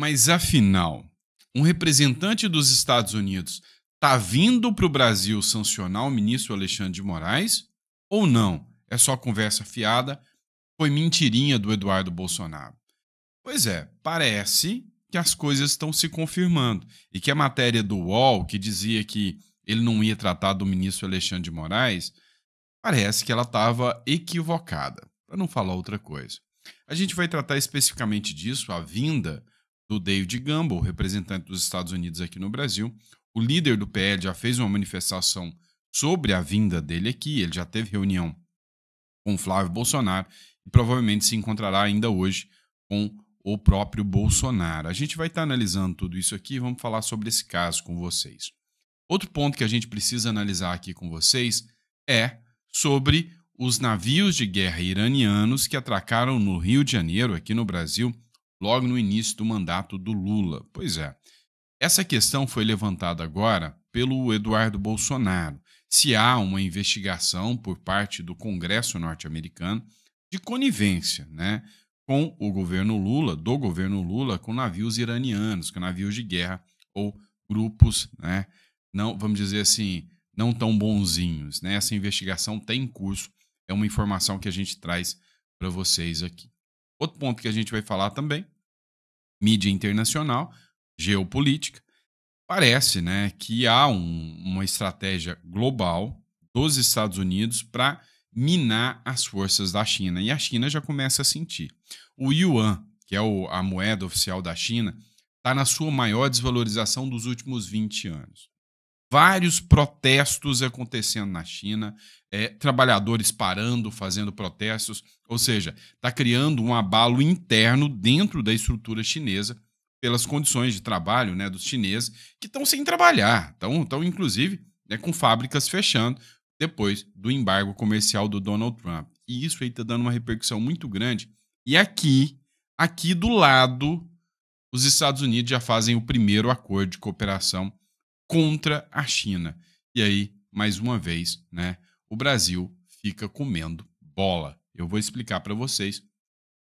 Mas afinal, um representante dos Estados Unidos está vindo para o Brasil sancionar o ministro Alexandre de Moraes? Ou não? É só conversa fiada? Foi mentirinha do Eduardo Bolsonaro? Pois é, parece que as coisas estão se confirmando e que a matéria do UOL, que dizia que ele não ia tratar do ministro Alexandre de Moraes, parece que ela estava equivocada, para não falar outra coisa. A gente vai tratar especificamente disso, a vinda do David Gamble, representante dos Estados Unidos aqui no Brasil. O líder do PL já fez uma manifestação sobre a vinda dele aqui, ele já teve reunião com o Flávio Bolsonaro e provavelmente se encontrará ainda hoje com o próprio Bolsonaro. A gente vai estar analisando tudo isso aqui e vamos falar sobre esse caso com vocês. Outro ponto que a gente precisa analisar aqui com vocês é sobre os navios de guerra iranianos que atracaram no Rio de Janeiro, aqui no Brasil, logo no início do mandato do Lula. Pois é, essa questão foi levantada agora pelo Eduardo Bolsonaro. Se há uma investigação por parte do Congresso norte-americano de conivência, né, com o governo Lula, do governo Lula, com navios iranianos, com navios de guerra ou grupos, né, não, vamos dizer assim, não tão bonzinhos, né? Essa investigação tem em curso, é uma informação que a gente traz para vocês aqui. Outro ponto que a gente vai falar também, mídia internacional, geopolítica. Parece, né, que há uma estratégia global dos Estados Unidos para minar as forças da China. E a China já começa a sentir. O yuan, que é a moeda oficial da China, está na sua maior desvalorização dos últimos 20 anos. Vários protestos acontecendo na China, trabalhadores parando, fazendo protestos, ou seja, está criando um abalo interno dentro da estrutura chinesa pelas condições de trabalho, né, dos chineses que estão sem trabalhar, estão inclusive, né, com fábricas fechando depois do embargo comercial do Donald Trump. E isso aí está dando uma repercussão muito grande. E aqui do lado, os Estados Unidos já fazem o primeiro acordo de cooperação contra a China. E aí, mais uma vez, né, o Brasil fica comendo bola. Eu vou explicar para vocês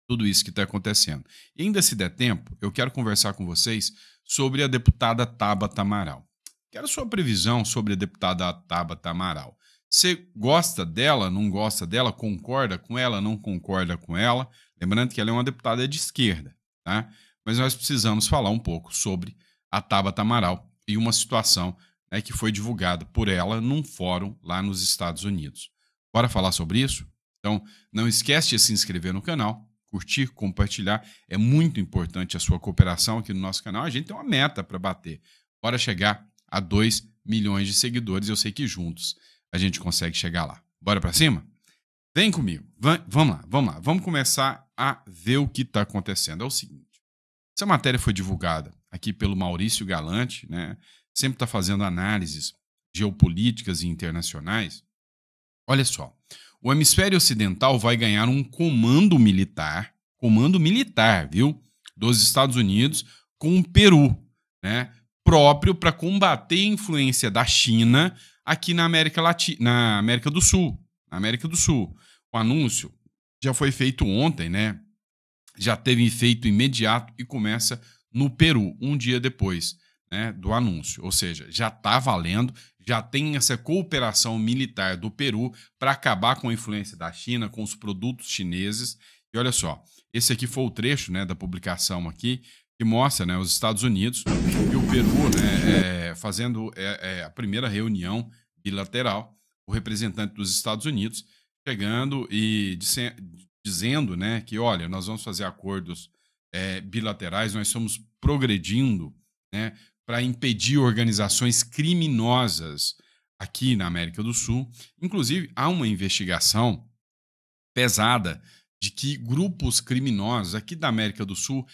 tudo isso que está acontecendo. E ainda se der tempo, eu quero conversar com vocês sobre a deputada Tabata Amaral. Quero sua previsão sobre a deputada Tabata Amaral. Você gosta dela, não gosta dela, concorda com ela, não concorda com ela? Lembrando que ela é uma deputada de esquerda, tá? Mas nós precisamos falar um pouco sobre a Tabata Amaral e uma situação, né, que foi divulgada por ela num fórum lá nos Estados Unidos. Bora falar sobre isso? Então, não esquece de se inscrever no canal, curtir, compartilhar. É muito importante a sua cooperação aqui no nosso canal. A gente tem uma meta para bater. Bora chegar a 2 milhões de seguidores. Eu sei que juntos a gente consegue chegar lá. Bora para cima? Vem comigo. Vamos lá. Vamos começar a ver o que está acontecendo. É o seguinte. Essa matéria foi divulgada aqui pelo Maurício Galante, né? Sempre está fazendo análises geopolíticas e internacionais. Olha só, o hemisfério ocidental vai ganhar um comando militar, viu? Dos Estados Unidos com o Peru, né? Próprio para combater a influência da China aqui na América do Sul. O anúncio já foi feito ontem, né? Já teve efeito imediato e começa no Peru, um dia depois, né, do anúncio. Ou seja, já está valendo, já tem essa cooperação militar do Peru para acabar com a influência da China, com os produtos chineses. E olha só, esse aqui foi o trecho, né, da publicação aqui, que mostra, né, os Estados Unidos e o Peru, né, fazendo a primeira reunião bilateral, o representante dos Estados Unidos chegando e dizendo, né, que, olha, nós vamos fazer acordos bilaterais, nós estamos progredindo, né, para impedir organizações criminosas aqui na América do Sul. Inclusive, há uma investigação pesada de que grupos criminosos aqui da América do Sul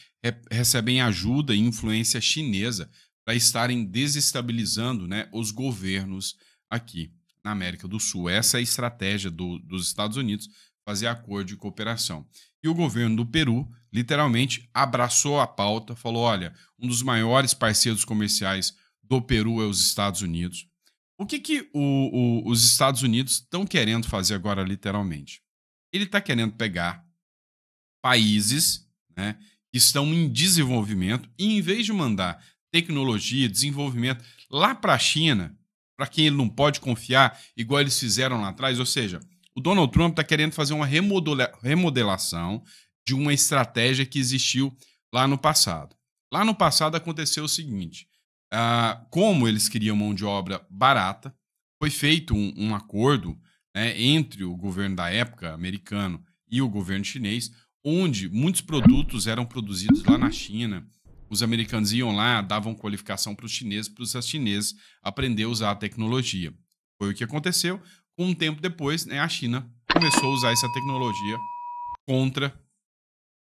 recebem ajuda e influência chinesa para estarem desestabilizando, né, os governos aqui na América do Sul. Essa é a estratégia dos Estados Unidos, fazer acordo de cooperação. E o governo do Peru, literalmente, abraçou a pauta, falou, olha, um dos maiores parceiros comerciais do Peru é os Estados Unidos. O que os Estados Unidos estão querendo fazer agora, literalmente? Ele está querendo pegar países, né, que estão em desenvolvimento, e em vez de mandar tecnologia, desenvolvimento lá para a China, para quem ele não pode confiar, igual eles fizeram lá atrás, ou seja, o Donald Trump está querendo fazer uma remodelação de uma estratégia que existiu lá no passado. Lá no passado aconteceu o seguinte, como eles queriam mão de obra barata, foi feito um acordo, né, entre o governo da época americano e o governo chinês, onde muitos produtos eram produzidos lá na China. Os americanos iam lá, davam qualificação para os chineses aprender a usar a tecnologia. Foi o que aconteceu. Um tempo depois, né, a China começou a usar essa tecnologia contra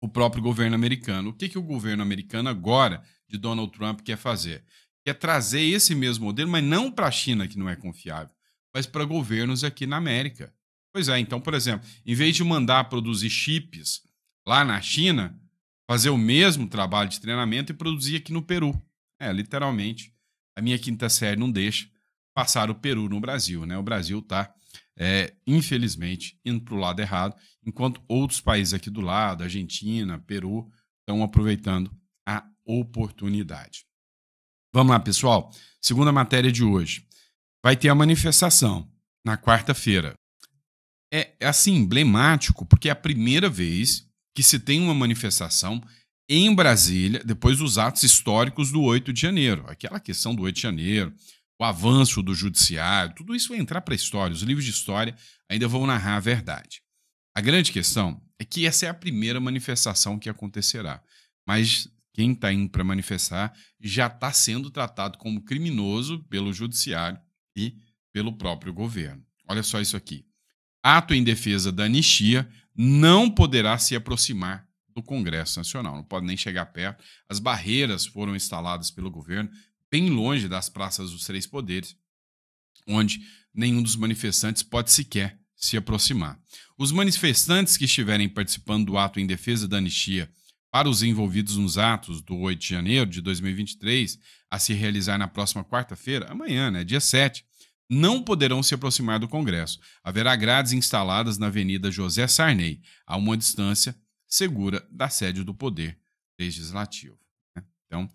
o próprio governo americano. O que o governo americano agora, de Donald Trump, quer fazer? Quer trazer esse mesmo modelo, mas não para a China, que não é confiável, mas para governos aqui na América. Pois é, então, por exemplo, em vez de mandar produzir chips lá na China, fazer o mesmo trabalho de treinamento e produzir aqui no Peru. Literalmente, a minha quinta série não deixa passar o Peru no Brasil, né? O Brasil está, infelizmente, indo para o lado errado, enquanto outros países aqui do lado, Argentina, Peru, estão aproveitando a oportunidade. Vamos lá, pessoal. Segunda matéria de hoje. Vai ter a manifestação na quarta-feira. É assim, emblemático, porque é a primeira vez que se tem uma manifestação em Brasília, depois dos atos históricos do 8 de janeiro. Aquela questão do 8 de janeiro, o avanço do judiciário, tudo isso vai entrar para a história. Os livros de história ainda vão narrar a verdade. A grande questão é que essa é a primeira manifestação que acontecerá. Mas quem está indo para manifestar já está sendo tratado como criminoso pelo judiciário e pelo próprio governo. Olha só isso aqui. Ato em defesa da anistia não poderá se aproximar do Congresso Nacional, não pode nem chegar perto. As barreiras foram instaladas pelo governo bem longe das praças dos três poderes, onde nenhum dos manifestantes pode sequer se aproximar. Os manifestantes que estiverem participando do ato em defesa da anistia para os envolvidos nos atos do 8 de janeiro de 2023, a se realizar na próxima quarta-feira, amanhã, né, dia 7, não poderão se aproximar do Congresso. Haverá grades instaladas na Avenida José Sarney, a uma distância segura da sede do Poder Legislativo. Então,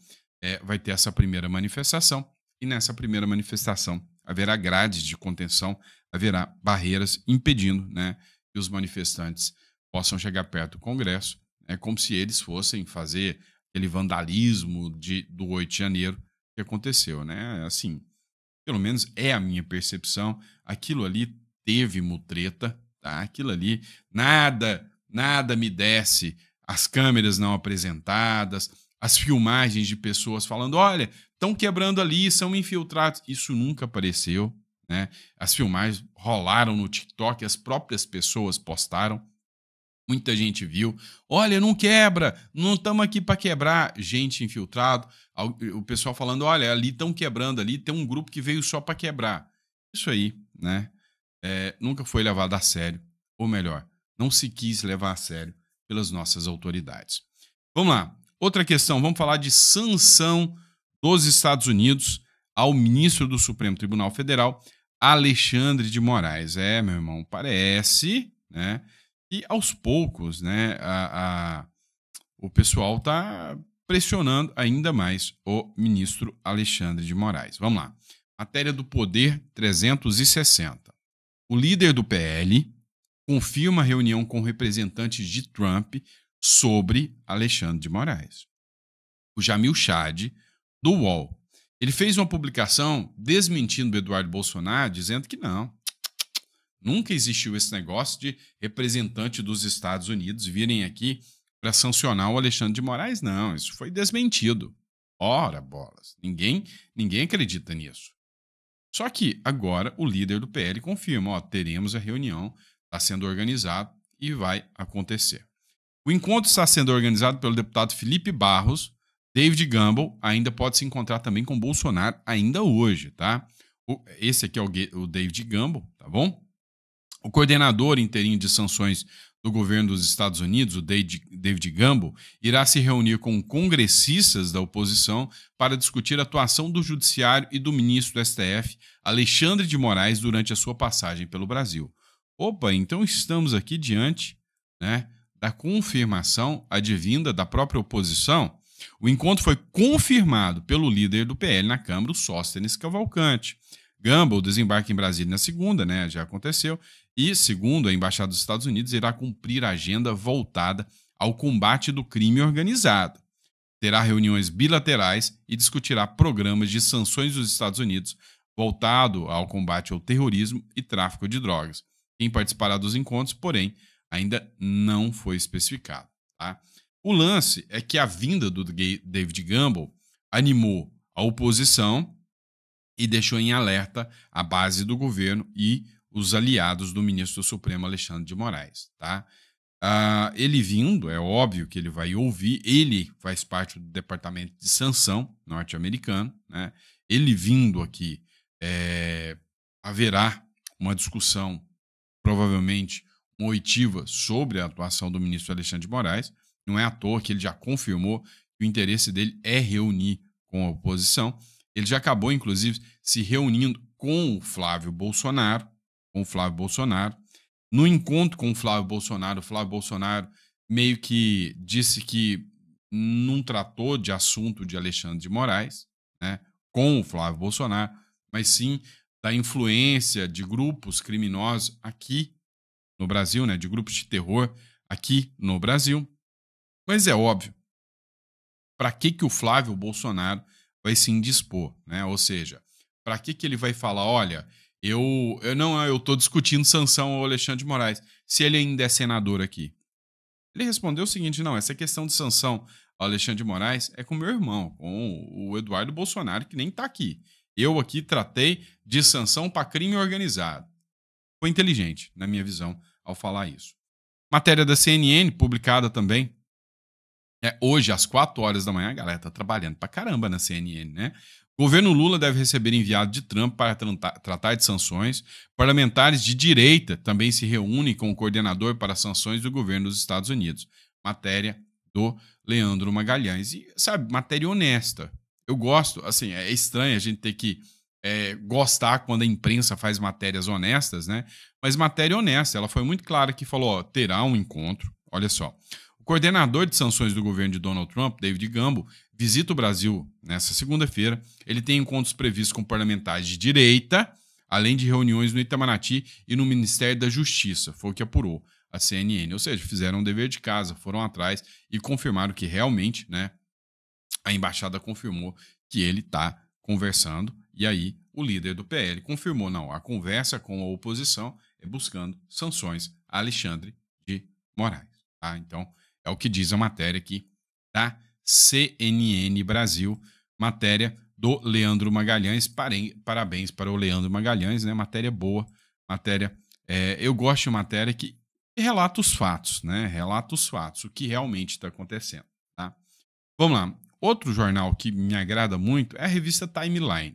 vai ter essa primeira manifestação, e nessa primeira manifestação haverá grades de contenção, haverá barreiras impedindo, né, que os manifestantes possam chegar perto do Congresso, como se eles fossem fazer aquele vandalismo do 8 de janeiro que aconteceu, né? Assim, pelo menos é a minha percepção, aquilo ali teve mutreta, tá? Aquilo ali, nada me desce, as câmeras não apresentadas, as filmagens de pessoas falando, olha, estão quebrando ali, são infiltrados. Isso nunca apareceu, né? As filmagens rolaram no TikTok, as próprias pessoas postaram, muita gente viu, olha, não quebra, não estamos aqui para quebrar. Gente infiltrado, o pessoal falando, olha, ali estão quebrando, ali tem um grupo que veio só para quebrar. Isso aí, né, nunca foi levado a sério, ou melhor, não se quis levar a sério pelas nossas autoridades. Vamos lá, outra questão, vamos falar de sanção dos Estados Unidos ao ministro do Supremo Tribunal Federal, Alexandre de Moraes. Meu irmão, parece, né, e aos poucos, né, o pessoal está pressionando ainda mais o ministro Alexandre de Moraes. Vamos lá. Matéria do Poder 360. O líder do PL confirma reunião com representantes de Trump sobre Alexandre de Moraes. O Jamil Chad, do UOL, ele fez uma publicação desmentindo o Eduardo Bolsonaro, dizendo que não. Nunca existiu esse negócio de representante dos Estados Unidos virem aqui para sancionar o Alexandre de Moraes. Não, isso foi desmentido. Ora, bolas. Ninguém acredita nisso. Só que agora o líder do PL confirma, teremos a reunião, está sendo organizado e vai acontecer. O encontro está sendo organizado pelo deputado Felipe Barros. David Gamble ainda pode se encontrar também com Bolsonaro ainda hoje, tá? Esse aqui é o David Gamble, tá bom? O coordenador interino de sanções do governo dos Estados Unidos, o David Gamble, irá se reunir com congressistas da oposição para discutir a atuação do judiciário e do ministro do STF, Alexandre de Moraes, durante a sua passagem pelo Brasil. Opa, então estamos aqui diante, né, da confirmação advinda da própria oposição, o encontro foi confirmado pelo líder do PL na Câmara, o Sóstenes Cavalcante. Gumbel desembarca em Brasília na segunda, né, já aconteceu, e, segundo a Embaixada dos Estados Unidos, irá cumprir a agenda voltada ao combate do crime organizado. Terá reuniões bilaterais e discutirá programas de sanções dos Estados Unidos voltado ao combate ao terrorismo e tráfico de drogas. Quem participará dos encontros, porém, ainda não foi especificado. Tá? O lance é que a vinda do David Gumbel animou a oposição e deixou em alerta a base do governo e os aliados do ministro do Supremo Alexandre de Moraes. Tá? Ele vindo, é óbvio que ele vai ouvir, ele faz parte do Departamento de Sanção norte-americano, né? Ele vindo aqui, haverá uma discussão, provavelmente uma oitiva, sobre a atuação do ministro Alexandre de Moraes. Não é à toa que ele já confirmou que o interesse dele é reunir com a oposição. Ele já acabou, inclusive, se reunindo com o Flávio Bolsonaro. No encontro com o Flávio Bolsonaro meio que disse que não tratou de assunto de Alexandre de Moraes, né, com o Flávio Bolsonaro, mas sim da influência de grupos criminosos aqui no Brasil, né, de grupos de terror aqui no Brasil. Mas é óbvio, para que o Flávio Bolsonaro vai se indispor, né? Ou seja, para que ele vai falar, olha, eu estou discutindo sanção ao Alexandre de Moraes, se ele ainda é senador aqui? Ele respondeu o seguinte: não, essa questão de sanção ao Alexandre de Moraes é com meu irmão, com o Eduardo Bolsonaro, que nem está aqui. Eu aqui tratei de sanção para crime organizado. Foi inteligente, na minha visão, ao falar isso. Matéria da CNN, publicada também hoje, às 4 horas da manhã. A galera tá trabalhando pra caramba na CNN, né? O governo Lula deve receber enviado de Trump para tratar de sanções. Parlamentares de direita também se reúnem com o coordenador para sanções do governo dos Estados Unidos. Matéria do Leandro Magalhães. E, sabe, matéria honesta. Eu gosto, assim, é estranho a gente ter que gostar quando a imprensa faz matérias honestas, né? Mas matéria honesta, ela foi muito clara que falou, ó, terá um encontro, olha só. O coordenador de sanções do governo de Donald Trump, David Gumbel, visita o Brasil nesta segunda-feira. Ele tem encontros previstos com parlamentares de direita, além de reuniões no Itamaraty e no Ministério da Justiça, foi o que apurou a CNN. Ou seja, fizeram um dever de casa, foram atrás e confirmaram que realmente, né, a embaixada confirmou que ele está conversando. E aí o líder do PL confirmou, não, a conversa com a oposição é buscando sanções a Alexandre de Moraes. Tá? Então, é o que diz a matéria aqui da CNN Brasil, matéria do Leandro Magalhães. Parabéns para o Leandro Magalhães, né? Matéria boa, matéria. Eu gosto de matéria que relata os fatos, né? Relata os fatos, o que realmente está acontecendo. Tá? Vamos lá. Outro jornal que me agrada muito é a revista Timeline.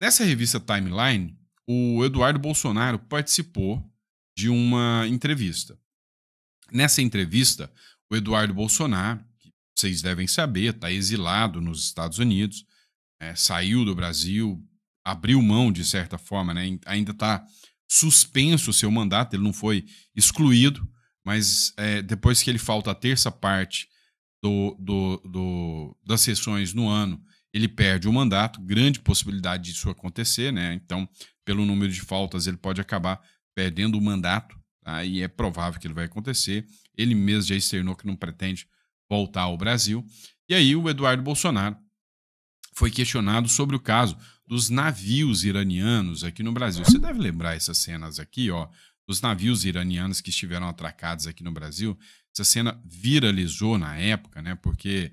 Nessa revista Timeline, o Eduardo Bolsonaro participou de uma entrevista. Nessa entrevista, o Eduardo Bolsonaro, que vocês devem saber, está exilado nos Estados Unidos, saiu do Brasil, abriu mão de certa forma, né? Ainda está suspenso o seu mandato, ele não foi excluído, mas depois que ele falta a terça parte das sessões no ano, ele perde o mandato, grande possibilidade disso acontecer, né? Então, pelo número de faltas, ele pode acabar perdendo o mandato, tá? E é provável que ele vai acontecer. Ele mesmo já externou que não pretende voltar ao Brasil. E aí o Eduardo Bolsonaro foi questionado sobre o caso dos navios iranianos aqui no Brasil. Você deve lembrar essas cenas aqui, ó, dos navios iranianos que estiveram atracados aqui no Brasil. Essa cena viralizou na época, né? Porque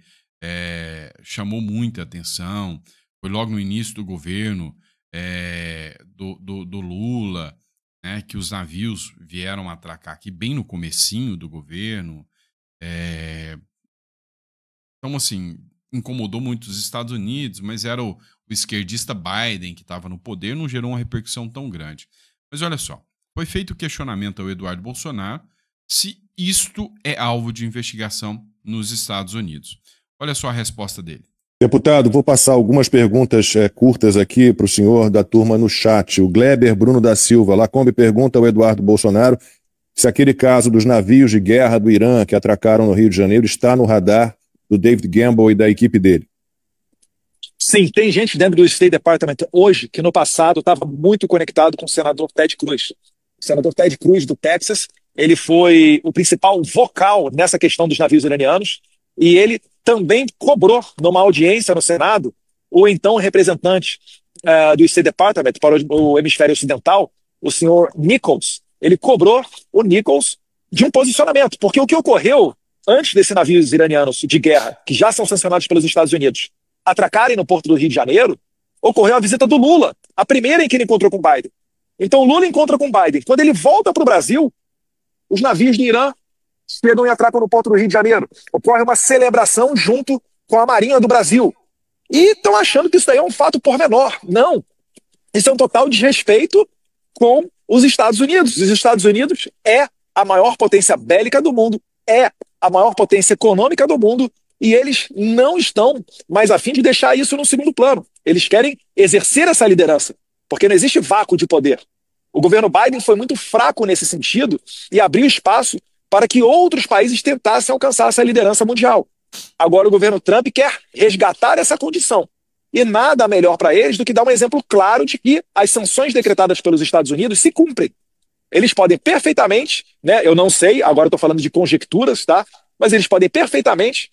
chamou muita atenção. Foi logo no início do governo do Lula, né, que os navios vieram atracar aqui bem no comecinho do governo. Então, assim, incomodou muito os Estados Unidos, mas era o esquerdista Biden que estava no poder, não gerou uma repercussão tão grande. Mas olha só, foi feito o questionamento ao Eduardo Bolsonaro se isto é alvo de investigação nos Estados Unidos. Olha só a resposta dele. Deputado, vou passar algumas perguntas curtas aqui para o senhor da turma no chat. O Gleber Bruno da Silva, Lacombe pergunta ao Eduardo Bolsonaro se aquele caso dos navios de guerra do Irã que atracaram no Rio de Janeiro está no radar do David Gamble e da equipe dele. Sim, tem gente dentro do State Department hoje que no passado estava muito conectado com o senador Ted Cruz. O senador Ted Cruz do Texas, ele foi o principal vocal nessa questão dos navios iranianos e ele também cobrou numa audiência no Senado o então representante do State Department para o hemisfério ocidental, o senhor Nichols. Ele cobrou o Nichols de um posicionamento, porque o que ocorreu antes desses navios iranianos de guerra, que já são sancionados pelos Estados Unidos, atracarem no porto do Rio de Janeiro, ocorreu a visita do Lula, a primeira em que ele encontrou com Biden. Então o Lula encontra com Biden. Quando ele volta para o Brasil, os navios do Irã chegam e atracam no porto do Rio de Janeiro. Ocorre uma celebração junto com a Marinha do Brasil. E estão achando que isso daí é um fato pormenor. Não. Isso é um total desrespeito com os Estados Unidos. Os Estados Unidos é a maior potência bélica do mundo, é a maior potência econômica do mundo, e eles não estão mais a fim de deixar isso no segundo plano. Eles querem exercer essa liderança, porque não existe vácuo de poder. O governo Biden foi muito fraco nesse sentido e abriu espaço para que outros países tentassem alcançar essa liderança mundial. Agora o governo Trump quer resgatar essa condição. E nada melhor para eles do que dar um exemplo claro de que as sanções decretadas pelos Estados Unidos se cumprem. Eles podem perfeitamente, né, eu não sei, agora estou falando de conjecturas, tá? Mas eles podem perfeitamente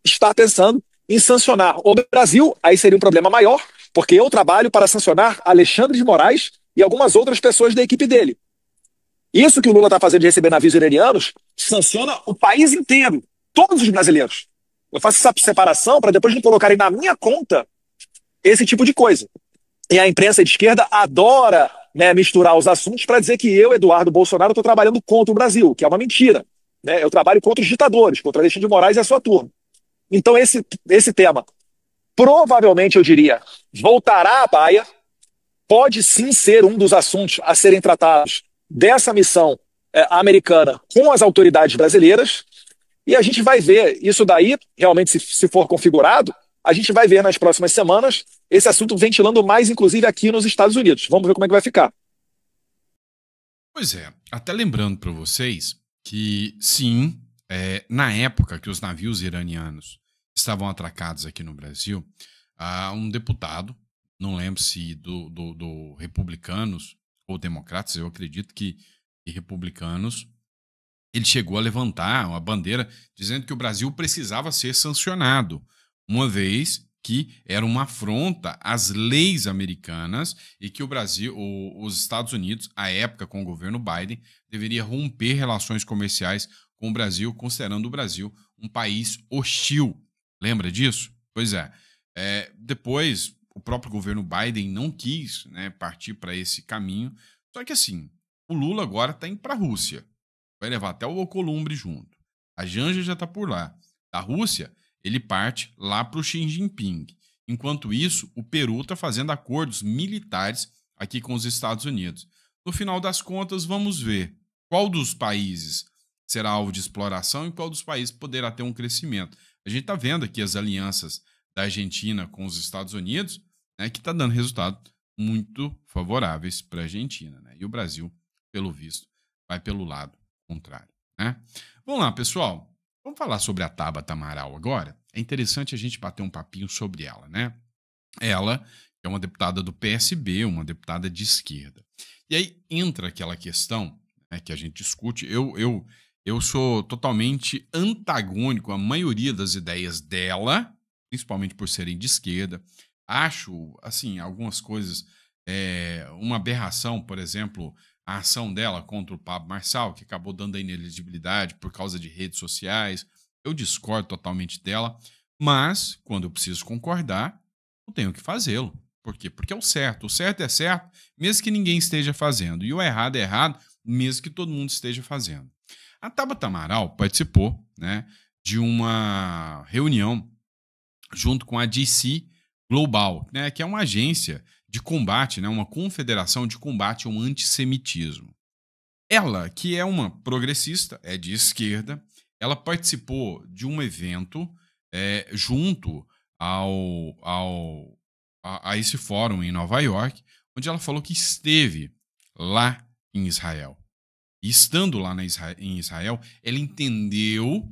estar pensando em sancionar o Brasil, aí seria um problema maior, porque eu trabalho para sancionar Alexandre de Moraes e algumas outras pessoas da equipe dele. Isso que o Lula está fazendo de receber navios iranianos sanciona o país inteiro, todos os brasileiros. Eu faço essa separação para depois não colocarem na minha conta esse tipo de coisa. E a imprensa de esquerda adora, né, misturar os assuntos para dizer que eu, Eduardo Bolsonaro, estou trabalhando contra o Brasil, que é uma mentira. Né? Eu trabalho contra os ditadores, contra Alexandre de Moraes e a sua turma. Então esse tema, provavelmente eu diria, voltará à baia, pode sim ser um dos assuntos a serem tratados dessa missão americana com as autoridades brasileiras, e a gente vai ver isso daí, realmente, se for configurado, a gente vai ver nas próximas semanas esse assunto ventilando mais, inclusive, aqui nos Estados Unidos. Vamos ver como é que vai ficar. Pois é, até lembrando para vocês que, sim, na época que os navios iranianos estavam atracados aqui no Brasil, um deputado, não lembro se do Republicanos ou Democratas, eu acredito que Republicanos, ele chegou a levantar uma bandeira dizendo que o Brasil precisava ser sancionado, uma vez que era uma afronta às leis americanas e que o Brasil, os Estados Unidos, à época com o governo Biden, deveria romper relações comerciais com o Brasil, considerando o Brasil um país hostil. Lembra disso? Pois é. Depois, o próprio governo Biden não quis, né, partir para esse caminho. Só que assim, o Lula agora está indo para a Rússia. Vai levar até o Alcolumbre junto. A Janja já está por lá. Da Rússia, ele parte lá para o Xi Jinping. Enquanto isso, o Peru está fazendo acordos militares aqui com os Estados Unidos. No final das contas, vamos ver qual dos países será alvo de exploração e qual dos países poderá ter um crescimento. A gente está vendo aqui as alianças da Argentina com os Estados Unidos, né, que está dando resultados muito favoráveis para a Argentina. Né? E o Brasil, pelo visto, vai pelo lado contrário. Né? Vamos lá, pessoal. Vamos falar sobre a Tabata Amaral agora. É interessante a gente bater um papinho sobre ela, né? Ela é uma deputada do PSB, uma deputada de esquerda. E aí entra aquela questão, né, que a gente discute. Eu sou totalmente antagônico à maioria das ideias dela, principalmente por serem de esquerda. Acho, assim, algumas coisas, uma aberração, por exemplo, a ação dela contra o Pablo Marçal, que acabou dando a inelegibilidade por causa de redes sociais. Eu discordo totalmente dela, mas quando eu preciso concordar, eu tenho que fazê-lo. Por quê? Porque é o certo. O certo é certo, mesmo que ninguém esteja fazendo. E o errado é errado, mesmo que todo mundo esteja fazendo. A Tabata Amaral participou, né, de uma reunião junto com a DC Global, né, que é uma agência de combate, né, uma confederação de combate ao antissemitismo. Ela, que é uma progressista, é de esquerda, ela participou de um evento junto a esse fórum em Nova York, onde ela falou que esteve lá em Israel. E estando lá em Israel, ela entendeu,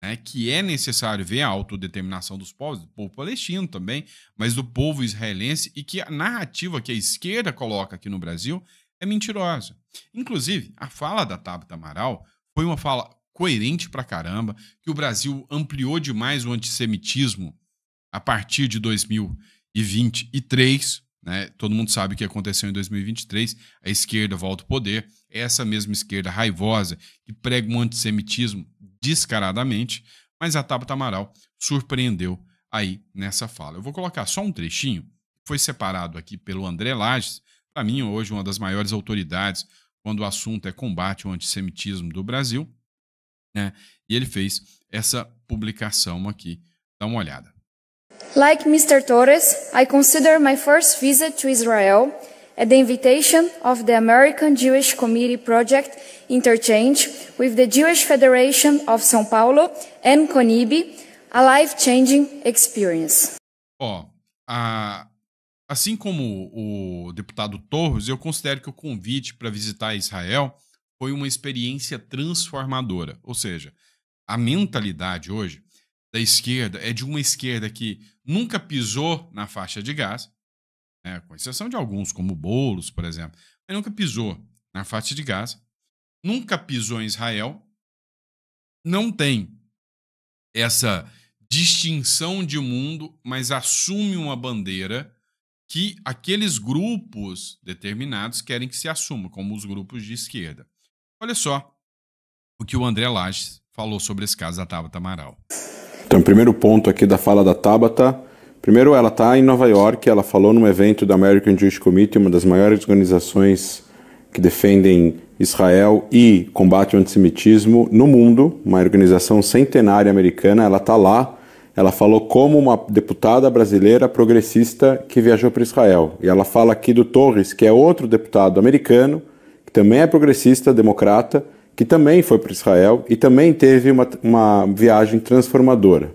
né, que é necessário ver a autodeterminação dos povos, do povo palestino também, mas do povo israelense, e que a narrativa que a esquerda coloca aqui no Brasil é mentirosa. Inclusive, a fala da Tabata Amaral foi uma fala coerente pra caramba, que o Brasil ampliou demais o antissemitismo a partir de 2023, né? Todo mundo sabe o que aconteceu em 2023, a esquerda volta ao poder, essa mesma esquerda raivosa que prega um antissemitismo descaradamente, mas a Tabata Amaral surpreendeu aí nessa fala. Eu vou colocar só um trechinho, foi separado aqui pelo André Lages, para mim hoje uma das maiores autoridades quando o assunto é combate ao antissemitismo do Brasil, né? E ele fez essa publicação aqui, dá uma olhada. Like Mr. Torres, I consider my first visit to Israel at the invitation of the American Jewish Committee Project Interchange with the Jewish Federation of São Paulo and CONIB, a life-changing experience. Assim como o deputado Torres, eu considero que o convite para visitar Israel foi uma experiência transformadora. Ou seja, a mentalidade hoje da esquerda é de uma esquerda que nunca pisou na faixa de Gaza, né, com exceção de alguns, como Boulos, por exemplo, mas nunca pisou na faixa de Gaza, nunca pisou em Israel, não tem essa distinção de mundo, mas assume uma bandeira que aqueles grupos determinados querem que se assuma, como os grupos de esquerda. Olha só o que o André Lages falou sobre esse caso da Tabata Amaral. Então, primeiro ponto aqui da fala da Tabata. Primeiro, ela está em Nova York, ela falou num evento da American Jewish Committee, uma das maiores organizações que defendem Israel e combate ao antissemitismo no mundo, uma organização centenária americana. Ela está lá, ela falou como uma deputada brasileira progressista que viajou para Israel. E ela fala aqui do Torres, que é outro deputado americano, que também é progressista, democrata, que também foi para Israel e também teve uma viagem transformadora.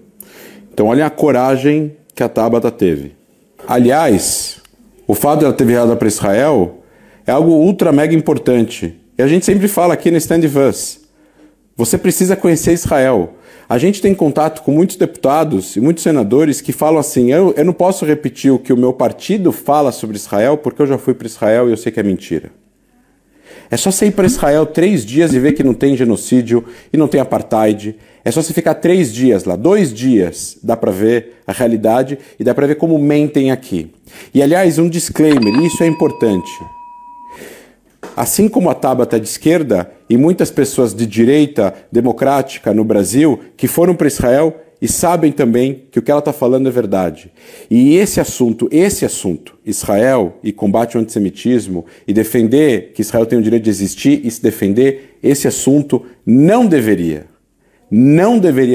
Então, olha a coragem que a Tabata teve. Aliás, o fato de ela ter viajado para Israel é algo ultra mega importante. E a gente sempre fala aqui no Stand With Us, você precisa conhecer Israel. A gente tem contato com muitos deputados e muitos senadores que falam assim, eu não posso repetir o que o meu partido fala sobre Israel porque eu já fui para Israel e eu sei que é mentira. É só você ir para Israel 3 dias e ver que não tem genocídio e não tem apartheid. É só você ficar 3 dias lá, 2 dias, dá para ver a realidade e dá para ver como mentem aqui. E aliás, um disclaimer, isso é importante. Assim como a Tabata é de esquerda e muitas pessoas de direita democrática no Brasil que foram para Israel e sabem também que o que ela está falando é verdade. E esse assunto, Israel e combate ao antissemitismo e defender que Israel tem o direito de existir e se defender, esse assunto não deveria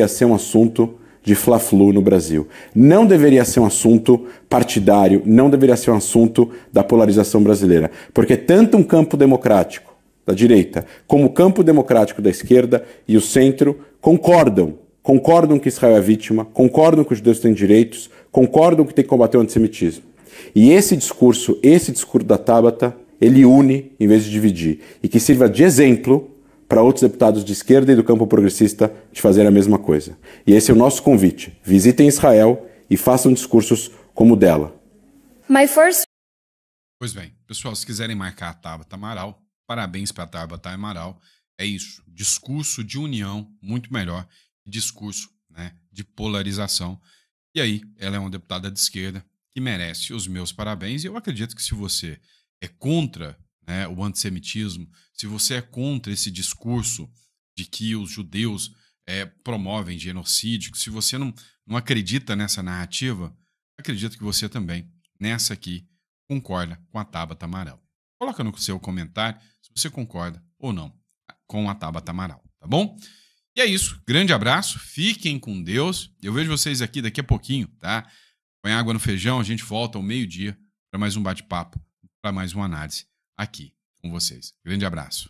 ser um assunto de fla-flu no Brasil. Não deveria ser um assunto partidário, não deveria ser um assunto da polarização brasileira. Porque tanto um campo democrático da direita como o campo democrático da esquerda e o centro concordam que Israel é vítima, concordam que os judeus têm direitos, concordam que tem que combater o antissemitismo. E esse discurso da Tabata, ele une em vez de dividir. E que sirva de exemplo para outros deputados de esquerda e do campo progressista de fazer a mesma coisa. E esse é o nosso convite. Visitem Israel e façam discursos como o dela. Pois bem, pessoal, se quiserem marcar a Tabata Amaral, parabéns para a Tabata Amaral. É isso, discurso de união, muito melhor que discurso, né, de polarização. E aí, ela é uma deputada de esquerda que merece os meus parabéns. E eu acredito que se você é contra, né, o antissemitismo, se você é contra esse discurso de que os judeus promovem genocídio, se você não acredita nessa narrativa, acredito que você também, nessa aqui, concorda com a Tabata Amaral. Coloca no seu comentário se você concorda ou não com a Tabata Amaral, tá bom? E é isso, grande abraço, fiquem com Deus, eu vejo vocês aqui daqui a pouquinho, tá? Põe água no feijão, a gente volta ao meio-dia para mais um bate-papo, para mais uma análise aqui com vocês. Grande abraço.